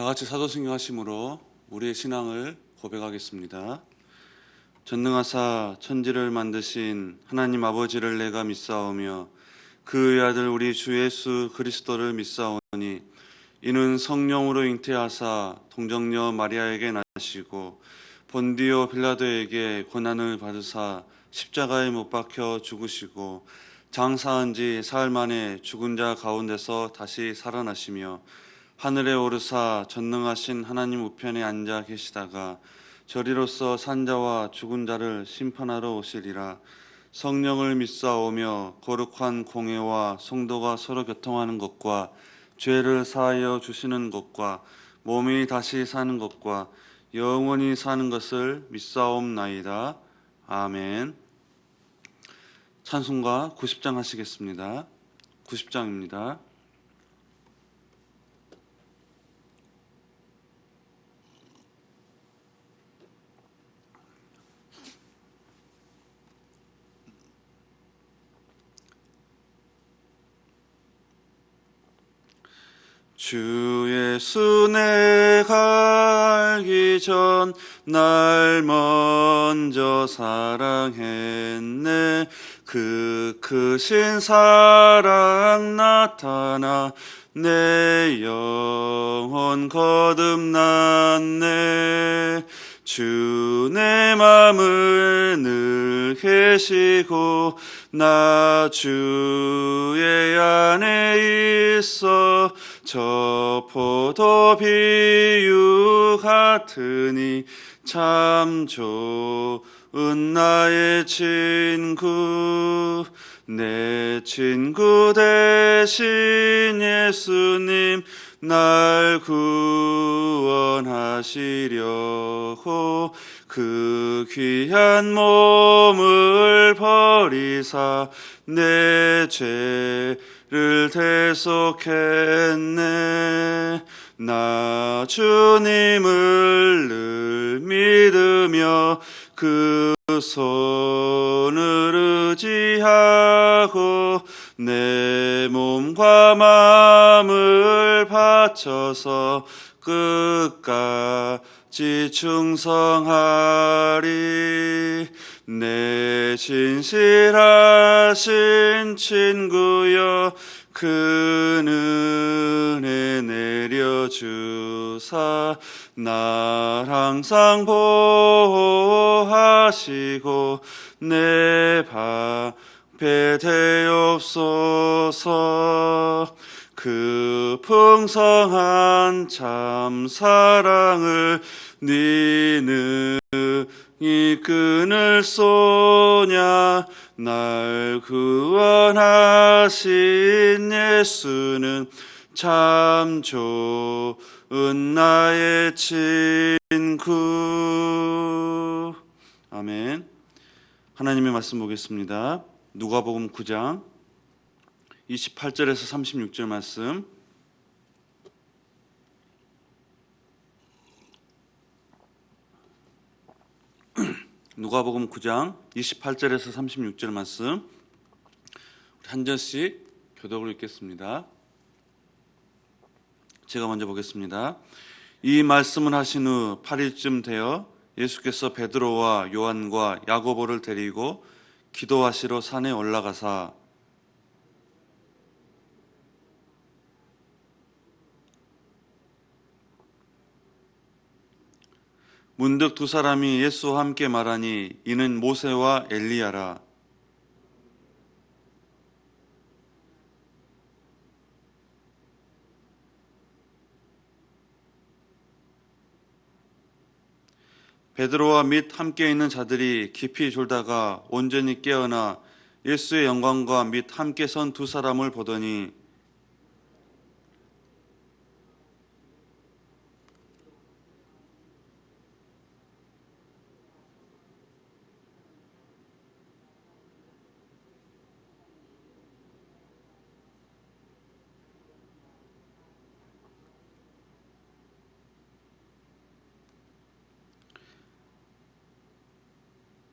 다 같이 사도신경 하심으로 우리의 신앙을 고백하겠습니다. 전능하사 천지를 만드신 하나님 아버지를 내가 믿사오며 그의 아들 우리 주 예수 그리스도를 믿사오니 이는 성령으로 잉태하사 동정녀 마리아에게 나시고 본디오 빌라도에게 고난을 받으사 십자가에 못 박혀 죽으시고 장사한 지 사흘 만에 죽은 자 가운데서 다시 살아나시며 하늘에 오르사 전능하신 하나님 우편에 앉아 계시다가 저리로서 산 자와 죽은 자를 심판하러 오시리라. 성령을 믿사오며 거룩한 공회와 성도가 서로 교통하는 것과 죄를 사하여 주시는 것과 몸이 다시 사는 것과 영원히 사는 것을 믿사옵나이다. 아멘. 찬송가 90장 하시겠습니다. 90장입니다. 주 예수 내가 알기 전 날 먼저 사랑했네. 그 크신 사랑 나타나 내 영혼 거듭났네. 주 내 맘을 늘 계시고 나 주의 안에 있어 저 포도 비유 같으니 참 좋은 나의 친구. 내 친구 대신 예수님 날 구원하시려고 그 귀한 몸을 버리사 내 죄를 대속했네. 나 주님을 늘 믿으며 그 손을 의지하고 내 몸과 마음을 바쳐서 끝까지 충성하리. 내 진실하신 친구여 큰 은혜 내려주사 날 항상 보호하시고 내 방패 되옵소서. 그 풍성한 참 사랑을 네 능히 끊을 소냐. 날 구원하신 예수는 참 좋은 나의 친구. 아멘. 하나님의 말씀 보겠습니다. 누가복음 9장 28절에서 36절 말씀. 누가복음 9장 28절에서 36절 말씀. 우리 한 절씩 교독을 읽겠습니다. 제가 먼저 보겠습니다. 이 말씀을 하신 후 8일쯤 되어 예수께서 베드로와 요한과 야고보를 데리고 기도하시러 산에 올라가사 문득 두 사람이 예수와 함께 말하니 이는 모세와 엘리야라. 베드로와 및 함께 있는 자들이 깊이 졸다가 온전히 깨어나 예수의 영광과 및 함께 선 두 사람을 보더니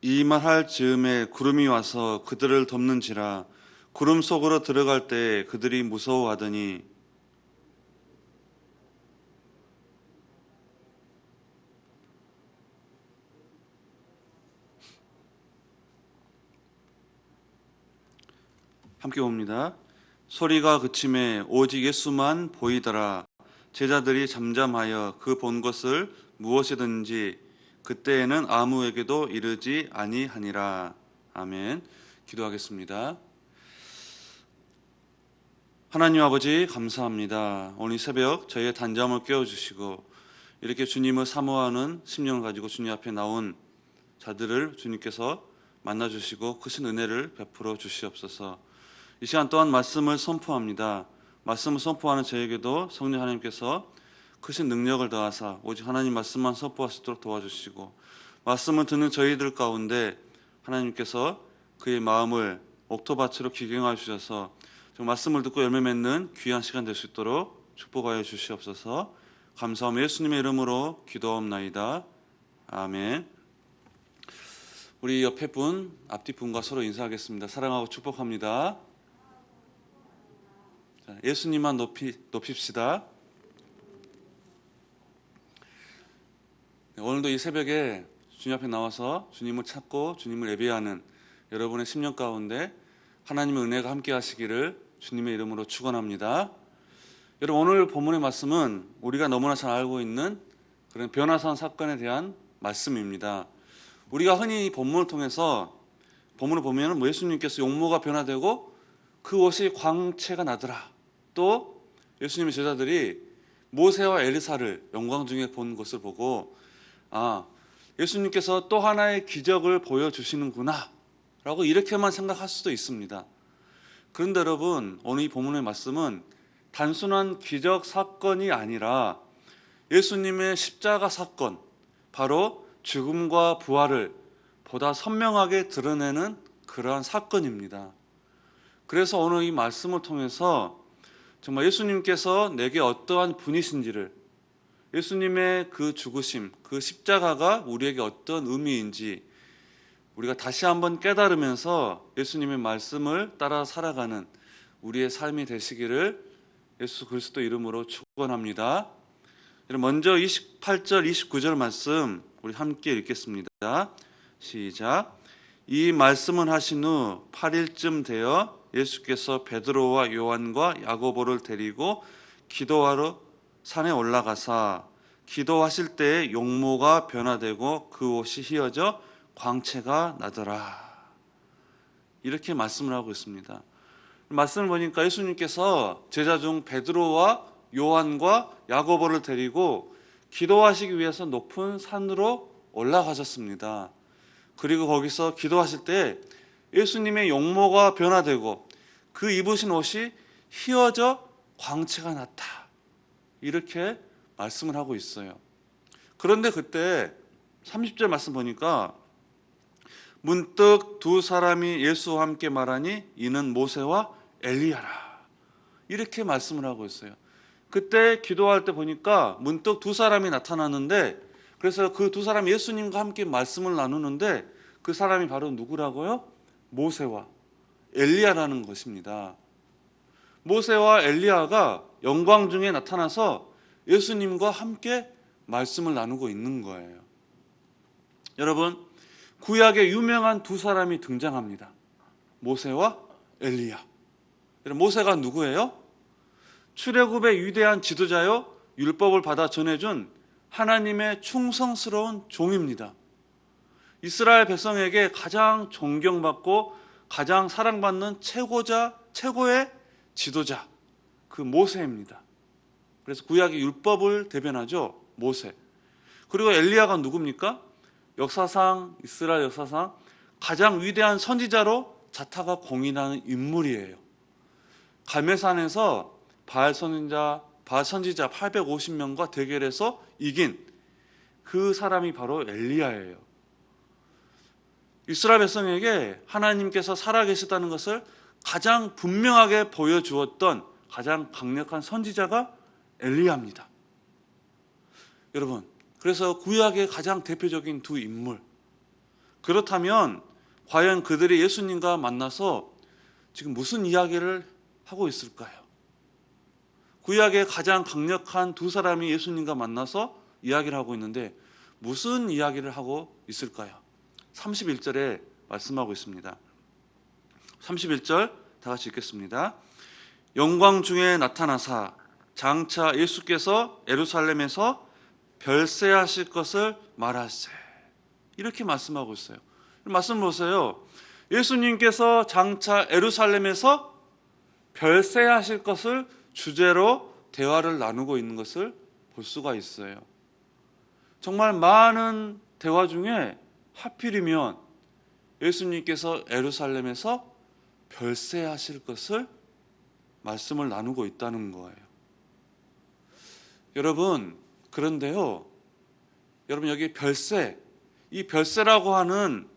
이 말할 즈음에 구름이 와서 그들을 덮는지라. 구름 속으로 들어갈 때 그들이 무서워하더니 함께 봅니다. 소리가 그침에 오직 예수만 보이더라. 제자들이 잠잠하여 그 본 것을 무엇이든지 그때에는 아무에게도 이르지 아니하니라. 아멘. 기도하겠습니다. 하나님 아버지 감사합니다. 오늘 새벽 저희의 단잠을 깨워주시고 이렇게 주님을 사모하는 심령을 가지고 주님 앞에 나온 자들을 주님께서 만나주시고 크신 은혜를 베풀어 주시옵소서. 이 시간 또한 말씀을 선포합니다. 말씀을 선포하는 저에게도 성령 하나님께서 크신 능력을 더하사 오직 하나님 말씀만 선포할 수 있도록 도와주시고, 말씀을 듣는 저희들 가운데 하나님께서 그의 마음을 옥토밭으로 기경하여 주셔서 말씀을 듣고 열매 맺는 귀한 시간 될 수 있도록 축복하여 주시옵소서. 감사하며 예수님의 이름으로 기도하옵나이다. 아멘. 우리 옆에 분, 앞뒤 분과 서로 인사하겠습니다. 사랑하고 축복합니다. 자, 예수님만 높입시다. 오늘도 이 새벽에 주님 앞에 나와서 주님을 찾고 주님을 예배하는 여러분의 심령 가운데 하나님의 은혜가 함께 하시기를 주님의 이름으로 축원합니다. 여러분, 오늘 본문의 말씀은 우리가 너무나 잘 알고 있는 그런 변화산 사건에 대한 말씀입니다. 우리가 흔히 이 본문을 통해서 본문을 보면 예수님께서 용모가 변화되고 그 옷이 광채가 나더라. 또 예수님의 제자들이 모세와 엘리사를 영광 중에 본 것을 보고 예수님께서 또 하나의 기적을 보여주시는구나 라고 이렇게만 생각할 수도 있습니다. 그런데 여러분, 오늘 이 본문의 말씀은 단순한 기적 사건이 아니라 예수님의 십자가 사건, 바로 죽음과 부활을 보다 선명하게 드러내는 그러한 사건입니다. 그래서 오늘 이 말씀을 통해서 정말 예수님께서 내게 어떠한 분이신지를, 예수님의 그 죽으심, 그 십자가가 우리에게 어떤 의미인지 우리가 다시 한번 깨달으면서 예수님의 말씀을 따라 살아가는 우리의 삶이 되시기를 예수 그리스도 이름으로 축원합니다. 먼저 28절, 29절 말씀 우리 함께 읽겠습니다. 시작. 이 말씀을 하신 후 8일쯤 되어 예수께서 베드로와 요한과 야고보를 데리고 기도하러 산에 올라가사 기도하실 때에 용모가 변화되고 그 옷이 휘어져 광채가 나더라. 이렇게 말씀을 하고 있습니다. 말씀을 보니까 예수님께서 제자 중 베드로와 요한과 야고보를 데리고 기도하시기 위해서 높은 산으로 올라가셨습니다. 그리고 거기서 기도하실 때 예수님의 용모가 변화되고 그 입으신 옷이 휘어져 광채가 났다. 이렇게 말씀을 하고 있어요. 그런데 그때 30절 말씀 보니까 문득 두 사람이 예수와 함께 말하니 이는 모세와 엘리야라. 이렇게 말씀을 하고 있어요. 그때 기도할 때 보니까 문득 두 사람이 나타났는데, 그래서 그 두 사람이 예수님과 함께 말씀을 나누는데 그 사람이 바로 누구라고요? 모세와 엘리야라는 것입니다. 모세와 엘리야가 영광 중에 나타나서 예수님과 함께 말씀을 나누고 있는 거예요. 여러분, 구약에 유명한 두 사람이 등장합니다. 모세와 엘리야. 모세가 누구예요? 출애굽의 위대한 지도자요, 율법을 받아 전해준 하나님의 충성스러운 종입니다. 이스라엘 백성에게 가장 존경받고 가장 사랑받는 최고의 지도자, 그 모세입니다. 그래서 구약의 율법을 대변하죠, 모세. 그리고 엘리야가 누굽니까? 이스라엘 역사상 가장 위대한 선지자로 자타가 공인하는 인물이에요. 갈멜산에서 바알 선지자 850명과 대결해서 이긴 그 사람이 바로 엘리야예요. 이스라엘 백성에게 하나님께서 살아계시다는 것을 가장 분명하게 보여주었던 가장 강력한 선지자가 엘리야입니다. 여러분, 그래서 구약의 가장 대표적인 두 인물. 그렇다면 과연 그들이 예수님과 만나서 지금 무슨 이야기를 하고 있을까요? 구약의 가장 강력한 두 사람이 예수님과 만나서 이야기를 하고 있는데 무슨 이야기를 하고 있을까요? 31절에 말씀하고 있습니다. 31절 다 같이 읽겠습니다. 영광 중에 나타나사 장차 예수께서 예루살렘에서 별세하실 것을 말하세. 이렇게 말씀하고 있어요. 말씀 보세요. 예수님께서 장차 예루살렘에서 별세하실 것을 주제로 대화를 나누고 있는 것을 볼 수가 있어요. 정말 많은 대화 중에 하필이면 예수님께서 예루살렘에서 별세하실 것을 말씀을 나누고 있다는 거예요. 여러분, 그런데요, 여러분 여기 별세, 이 별세라고 하는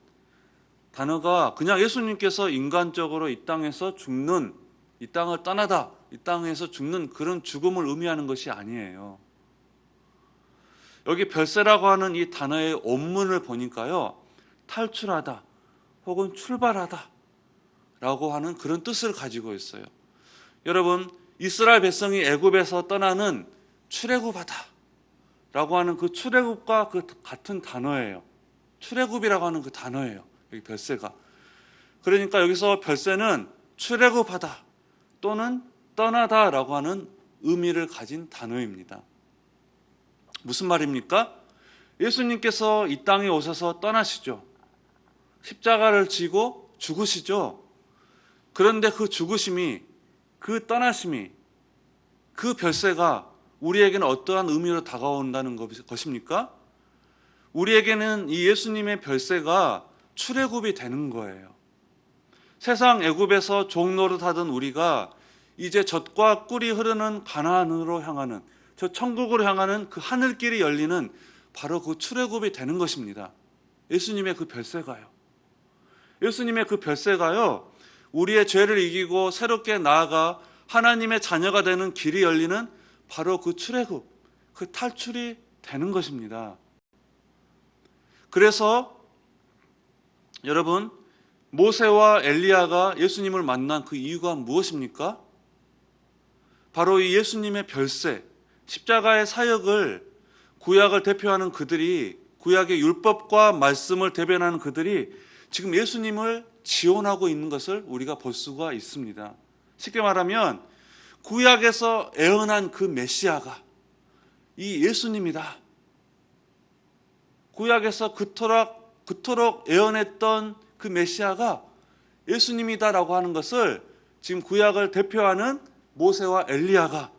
단어가 그냥 예수님께서 인간적으로 이 땅에서 죽는, 이 땅을 떠나다, 이 땅에서 죽는 그런 죽음을 의미하는 것이 아니에요. 여기 별세라고 하는 이 단어의 원문을 보니까요, 탈출하다 혹은 출발하다 라고 하는 그런 뜻을 가지고 있어요. 여러분, 이스라엘 백성이 애굽에서 떠나는 출애굽하다 라고 하는 그 출애굽과 그 같은 단어예요. 출애굽이라고 하는 그 단어예요. 여기 별세가. 그러니까 여기서 별세는 출애굽하다 또는 떠나다 라고 하는 의미를 가진 단어입니다. 무슨 말입니까? 예수님께서 이 땅에 오셔서 떠나시죠. 십자가를 지고 죽으시죠. 그런데 그 죽으심이, 그 떠나심이, 그 별세가 우리에게는 어떠한 의미로 다가온다는 것입니까? 우리에게는 이 예수님의 별세가 출애굽이 되는 거예요. 세상 애굽에서 종노릇하던 우리가 이제 젖과 꿀이 흐르는 가나안으로 향하는, 저 천국으로 향하는 그 하늘길이 열리는 바로 그 출애굽이 되는 것입니다. 예수님의 그 별세가요. 예수님의 그 별세가요, 우리의 죄를 이기고 새롭게 나아가 하나님의 자녀가 되는 길이 열리는 바로 그 출애굽, 그 탈출이 되는 것입니다. 그래서 여러분, 모세와 엘리야가 예수님을 만난 그 이유가 무엇입니까? 바로 이 예수님의 별세, 십자가의 사역을, 구약을 대표하는 그들이, 구약의 율법과 말씀을 대변하는 그들이 지금 예수님을 지원하고 있는 것을 우리가 볼 수가 있습니다. 쉽게 말하면 구약에서 애언한 그 메시아가 이 예수님이다. 구약에서 그토록 애언했던 그 메시아가 예수님이다라고 하는 것을 지금 구약을 대표하는 모세와 엘리야가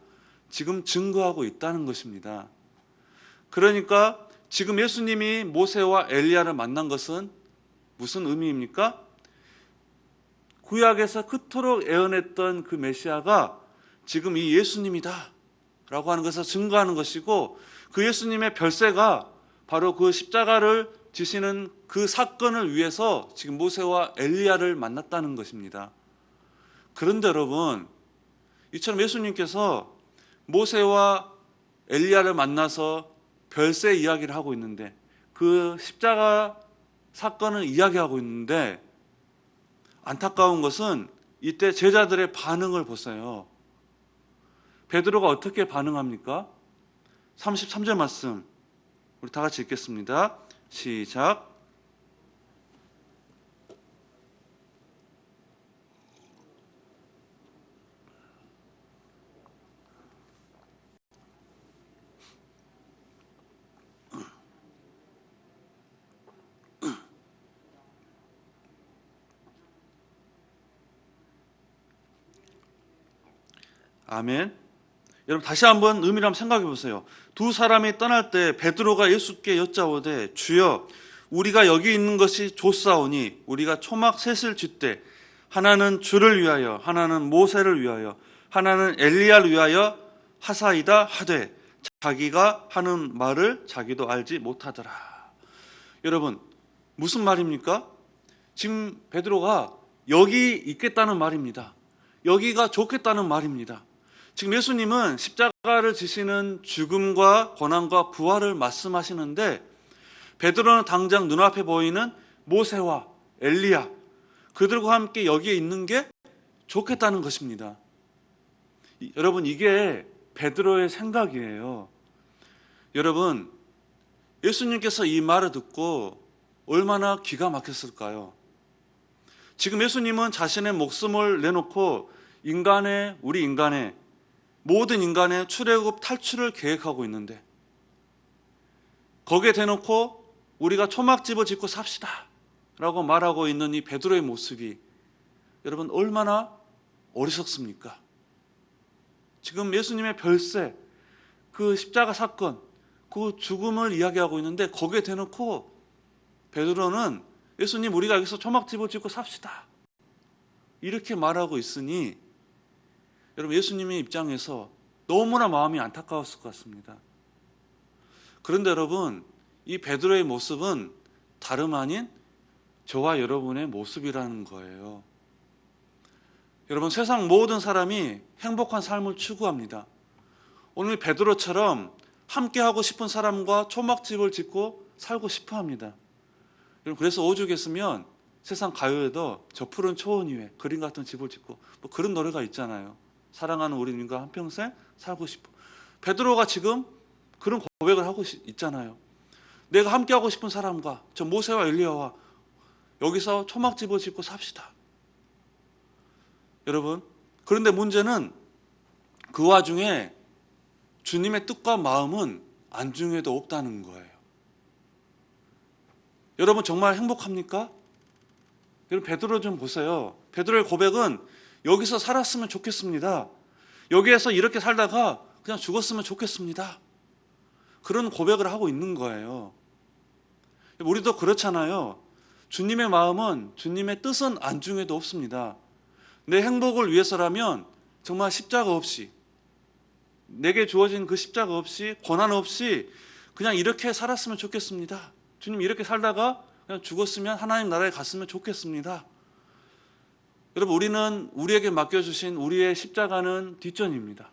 지금 증거하고 있다는 것입니다. 그러니까 지금 예수님이 모세와 엘리야를 만난 것은 무슨 의미입니까? 구약에서 그토록 애언했던 그 메시아가 지금 이 예수님이다 라고 하는 것을 증거하는 것이고, 그 예수님의 별세가 바로 그 십자가를 지시는 그 사건을 위해서 지금 모세와 엘리야를 만났다는 것입니다. 그런데 여러분, 이처럼 예수님께서 모세와 엘리야를 만나서 별세 이야기를 하고 있는데, 그 십자가 사건을 이야기하고 있는데, 안타까운 것은 이때 제자들의 반응을 보세요. 베드로가 어떻게 반응합니까? 33절 말씀 우리 다 같이 읽겠습니다. 시작. 아멘. 여러분 다시 한번 의미를 한번 생각해 보세요. 두 사람이 떠날 때 베드로가 예수께 여짜오되 주여 우리가 여기 있는 것이 좋사오니 우리가 초막 셋을 짓되 하나는 주를 위하여 하나는 모세를 위하여 하나는 엘리야를 위하여 하사이다 하되 자기가 하는 말을 자기도 알지 못하더라. 여러분 무슨 말입니까? 지금 베드로가 여기 있겠다는 말입니다. 여기가 좋겠다는 말입니다. 지금 예수님은 십자가를 지시는 죽음과 고난과 부활을 말씀하시는데 베드로는 당장 눈앞에 보이는 모세와 엘리야 그들과 함께 여기에 있는 게 좋겠다는 것입니다. 여러분 이게 베드로의 생각이에요. 여러분 예수님께서 이 말을 듣고 얼마나 기가 막혔을까요? 지금 예수님은 자신의 목숨을 내놓고 우리 인간의 모든 인간의 출애굽 탈출을 계획하고 있는데, 거기에 대놓고 우리가 초막집을 짓고 삽시다 라고 말하고 있는 이 베드로의 모습이 여러분 얼마나 어리석습니까? 지금 예수님의 별세, 그 십자가 사건, 그 죽음을 이야기하고 있는데 거기에 대놓고 베드로는 예수님, 우리가 여기서 초막집을 짓고 삽시다 이렇게 말하고 있으니 여러분 예수님의 입장에서 너무나 마음이 안타까웠을 것 같습니다. 그런데 여러분, 이 베드로의 모습은 다름 아닌 저와 여러분의 모습이라는 거예요. 여러분, 세상 모든 사람이 행복한 삶을 추구합니다. 오늘 베드로처럼 함께하고 싶은 사람과 초막집을 짓고 살고 싶어 합니다. 여러분, 그래서 오죽했으면 세상 가요에도 저 푸른 초원 위에 그림 같은 집을 짓고 뭐 그런 노래가 있잖아요. 사랑하는 우리님과 한평생 살고 싶어. 베드로가 지금 그런 고백을 하고 있잖아요. 내가 함께하고 싶은 사람과 저 모세와 엘리야와 여기서 초막집을 짓고 삽시다. 여러분, 그런데 문제는 그 와중에 주님의 뜻과 마음은 안중에도 없다는 거예요. 여러분 정말 행복합니까? 여러분 베드로 좀 보세요. 베드로의 고백은 여기서 살았으면 좋겠습니다. 여기에서 이렇게 살다가 그냥 죽었으면 좋겠습니다. 그런 고백을 하고 있는 거예요. 우리도 그렇잖아요. 주님의 마음은, 주님의 뜻은 안중에도 없습니다. 내 행복을 위해서라면 정말 십자가 없이, 내게 주어진 그 십자가 없이, 고난 없이 그냥 이렇게 살았으면 좋겠습니다. 주님, 이렇게 살다가 그냥 죽었으면 하나님 나라에 갔으면 좋겠습니다. 여러분, 우리는 우리에게 맡겨주신 우리의 십자가는 뒷전입니다.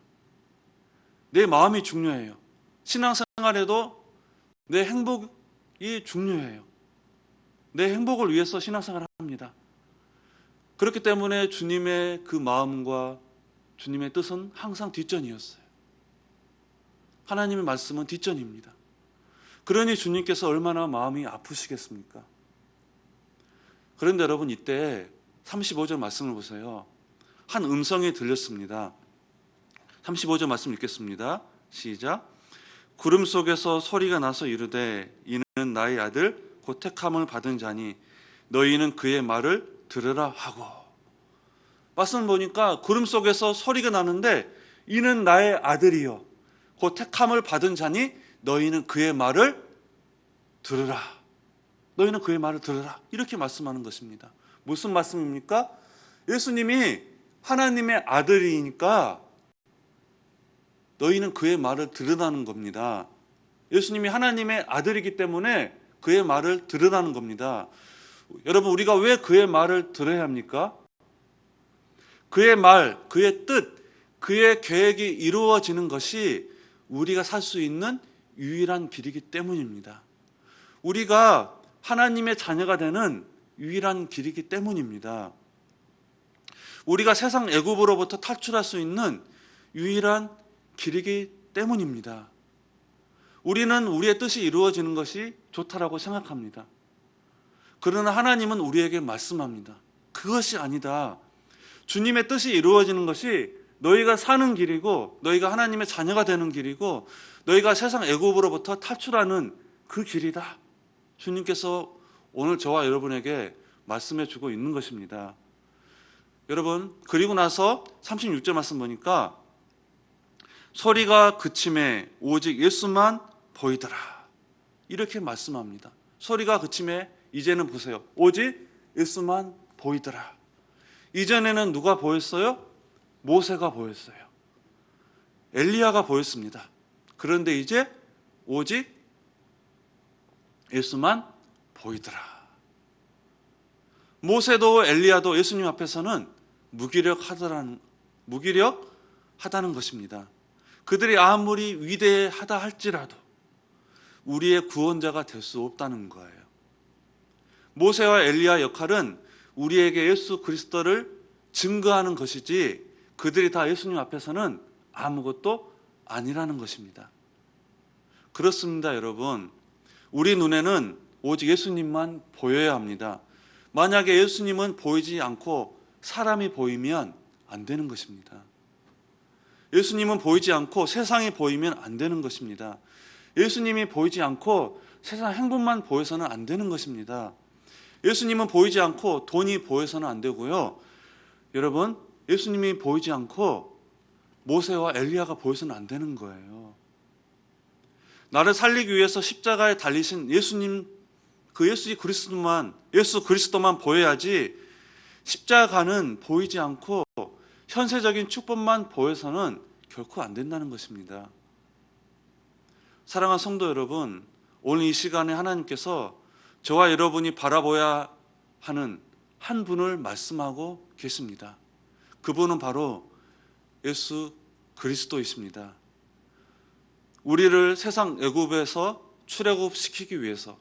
내 마음이 중요해요. 신앙생활에도 내 행복이 중요해요. 내 행복을 위해서 신앙생활을 합니다. 그렇기 때문에 주님의 그 마음과 주님의 뜻은 항상 뒷전이었어요. 하나님의 말씀은 뒷전입니다. 그러니 주님께서 얼마나 마음이 아프시겠습니까? 그런데 여러분, 이때 35절 말씀을 보세요. 한 음성이 들렸습니다. 35절 말씀 읽겠습니다. 시작. 구름 속에서 소리가 나서 이르되 이는 나의 아들 곧 택함을 받은 자니 너희는 그의 말을 들으라 하고. 말씀을 보니까 구름 속에서 소리가 나는데 이는 나의 아들이요 곧 택함을 받은 자니 너희는 그의 말을 들으라. 너희는 그의 말을 들으라. 이렇게 말씀하는 것입니다. 무슨 말씀입니까? 예수님이 하나님의 아들이니까 너희는 그의 말을 들으라는 겁니다. 예수님이 하나님의 아들이기 때문에 그의 말을 들으라는 겁니다. 여러분, 우리가 왜 그의 말을 들어야 합니까? 그의 말, 그의 뜻, 그의 계획이 이루어지는 것이 우리가 살 수 있는 유일한 길이기 때문입니다. 우리가 하나님의 자녀가 되는 유일한 길이기 때문입니다. 우리가 세상 애굽으로부터 탈출할 수 있는 유일한 길이기 때문입니다. 우리는 우리의 뜻이 이루어지는 것이 좋다라고 생각합니다. 그러나 하나님은 우리에게 말씀합니다. 그것이 아니다. 주님의 뜻이 이루어지는 것이 너희가 사는 길이고 너희가 하나님의 자녀가 되는 길이고 너희가 세상 애굽으로부터 탈출하는 그 길이다. 주님께서 오늘 저와 여러분에게 말씀해 주고 있는 것입니다. 여러분, 그리고 나서 36절 말씀 보니까 소리가 그침에 오직 예수만 보이더라. 이렇게 말씀합니다. 소리가 그침에 이제는 보세요. 오직 예수만 보이더라. 이전에는 누가 보였어요? 모세가 보였어요. 엘리야가 보였습니다. 그런데 이제 오직 예수만 보이더라. 모세도 엘리야도 예수님 앞에서는 무기력하다는 것입니다. 그들이 아무리 위대하다 할지라도 우리의 구원자가 될 수 없다는 거예요. 모세와 엘리야 역할은 우리에게 예수 그리스도를 증거하는 것이지 그들이 다 예수님 앞에서는 아무것도 아니라는 것입니다. 그렇습니다, 여러분. 우리 눈에는 오직 예수님만 보여야 합니다. 만약에 예수님은 보이지 않고 사람이 보이면 안 되는 것입니다. 예수님은 보이지 않고 세상이 보이면 안 되는 것입니다. 예수님이 보이지 않고 세상 행복만 보여서는 안 되는 것입니다. 예수님은 보이지 않고 돈이 보여서는 안 되고요. 여러분, 예수님이 보이지 않고 모세와 엘리야가 보여서는 안 되는 거예요. 나를 살리기 위해서 십자가에 달리신 예수님, 그 예수 그리스도만 보여야지, 십자가는 보이지 않고 현세적인 축복만 보여서는 결코 안 된다는 것입니다. 사랑하는 성도 여러분, 오늘 이 시간에 하나님께서 저와 여러분이 바라보아야 하는 한 분을 말씀하고 계십니다. 그분은 바로 예수 그리스도이십니다. 우리를 세상 애굽에서 출애굽시키기 위해서,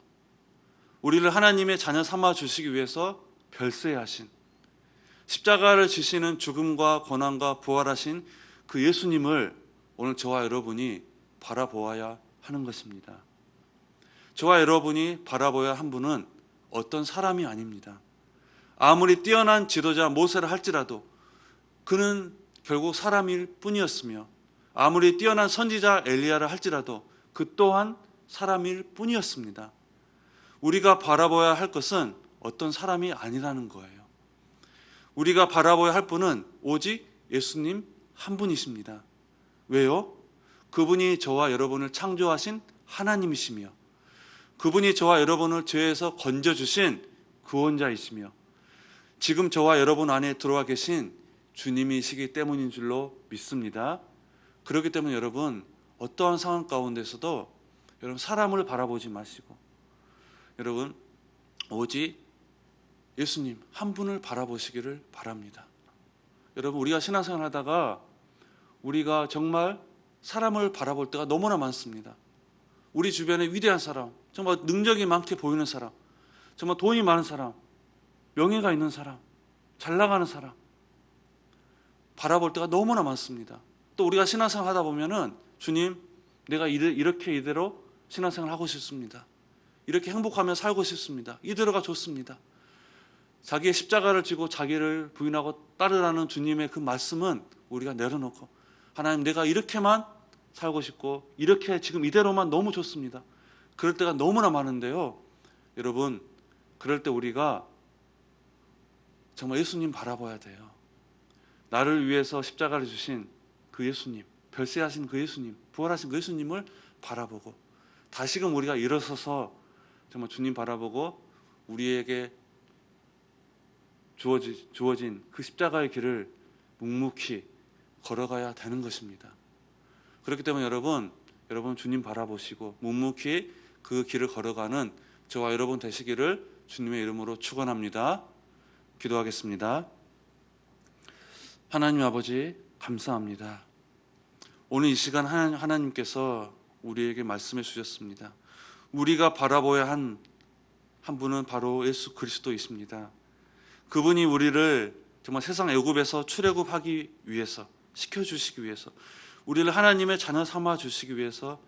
우리를 하나님의 자녀 삼아 주시기 위해서 별세하신, 십자가를 지시는 죽음과 고난과 부활하신 그 예수님을 오늘 저와 여러분이 바라보아야 하는 것입니다. 저와 여러분이 바라보아야 한 분은 어떤 사람이 아닙니다. 아무리 뛰어난 지도자 모세를 할지라도 그는 결국 사람일 뿐이었으며, 아무리 뛰어난 선지자 엘리야를 할지라도 그 또한 사람일 뿐이었습니다. 우리가 바라봐야 할 것은 어떤 사람이 아니라는 거예요. 우리가 바라봐야 할 분은 오직 예수님 한 분이십니다. 왜요? 그분이 저와 여러분을 창조하신 하나님이시며, 그분이 저와 여러분을 죄에서 건져주신 구원자이시며, 지금 저와 여러분 안에 들어와 계신 주님이시기 때문인 줄로 믿습니다. 그렇기 때문에 여러분, 어떠한 상황 가운데서도 여러분 사람을 바라보지 마시고, 여러분 오직 예수님 한 분을 바라보시기를 바랍니다. 여러분, 우리가 신앙생활 하다가 우리가 정말 사람을 바라볼 때가 너무나 많습니다. 우리 주변에 위대한 사람, 정말 능력이 많게 보이는 사람, 정말 돈이 많은 사람, 명예가 있는 사람, 잘 나가는 사람 바라볼 때가 너무나 많습니다. 또 우리가 신앙생활 하다 보면은 주님, 내가 이렇게 이대로 신앙생활 하고 싶습니다. 이렇게 행복하며 살고 싶습니다. 이대로가 좋습니다. 자기의 십자가를 지고 자기를 부인하고 따르라는 주님의 그 말씀은 우리가 내려놓고, 하나님, 내가 이렇게만 살고 싶고 이렇게 지금 이대로만 너무 좋습니다. 그럴 때가 너무나 많은데요. 여러분, 그럴 때 우리가 정말 예수님 바라봐야 돼요. 나를 위해서 십자가를 주신 그 예수님, 별세하신 그 예수님, 부활하신 그 예수님을 바라보고, 다시금 우리가 일어서서 정말 주님 바라보고 우리에게 주어진 그 십자가의 길을 묵묵히 걸어가야 되는 것입니다. 그렇기 때문에 여러분 주님 바라보시고 묵묵히 그 길을 걸어가는 저와 여러분 되시기를 주님의 이름으로 축원합니다. 기도하겠습니다. 하나님 아버지, 감사합니다. 오늘 이 시간 하나님께서 우리에게 말씀해 주셨습니다. 우리가 바라보아야 한 분은 바로 예수 그리스도이십니다. 그분이 우리를 정말 세상 애굽에서 출애굽하기 위해서, 시켜주시기 위해서, 우리를 하나님의 자녀 삼아 주시기 위해서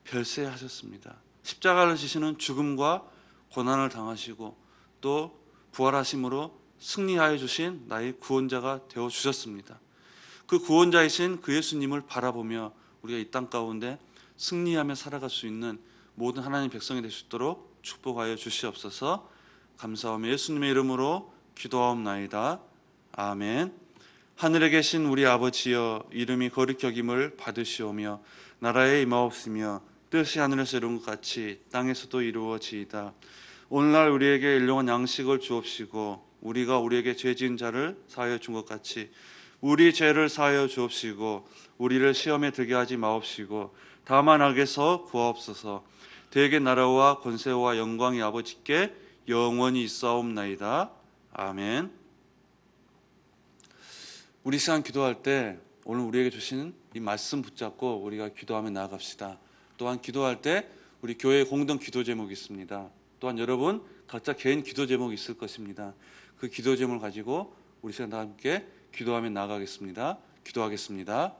별세하셨습니다. 십자가를 지시는 죽음과 고난을 당하시고 또 부활하심으로 승리하여 주신 나의 구원자가 되어 주셨습니다. 그 구원자이신 그 예수님을 바라보며 우리가 이 땅 가운데 승리하며 살아갈 수 있는 모든 하나님 백성이 될 수 있도록 축복하여 주시옵소서. 감사하며 예수님의 이름으로 기도하옵나이다. 아멘. 하늘에 계신 우리 아버지여, 이름이 거룩히 여김을 받으시오며 나라에 임하옵시며 뜻이 하늘에서 이룬 것 같이 땅에서도 이루어지이다. 오늘날 우리에게 일용할 양식을 주옵시고, 우리가 우리에게 죄 지은 자를 사하여 준 것 같이 우리 죄를 사하여 주옵시고, 우리를 시험에 들게 하지 마옵시고 다만 악에서 구하옵소서. 대개 나라와 권세와 영광이 아버지께 영원히 있사옵나이다. 아멘. 우리 시간 기도할 때 오늘 우리에게 주신 이 말씀 붙잡고 우리가 기도하며 나아갑시다. 또한 기도할 때 우리 교회 공동 기도 제목이 있습니다. 또한 여러분 각자 개인 기도 제목이 있을 것입니다. 그 기도 제목을 가지고 우리 시간 다 함께 기도하며 나아가겠습니다. 기도하겠습니다.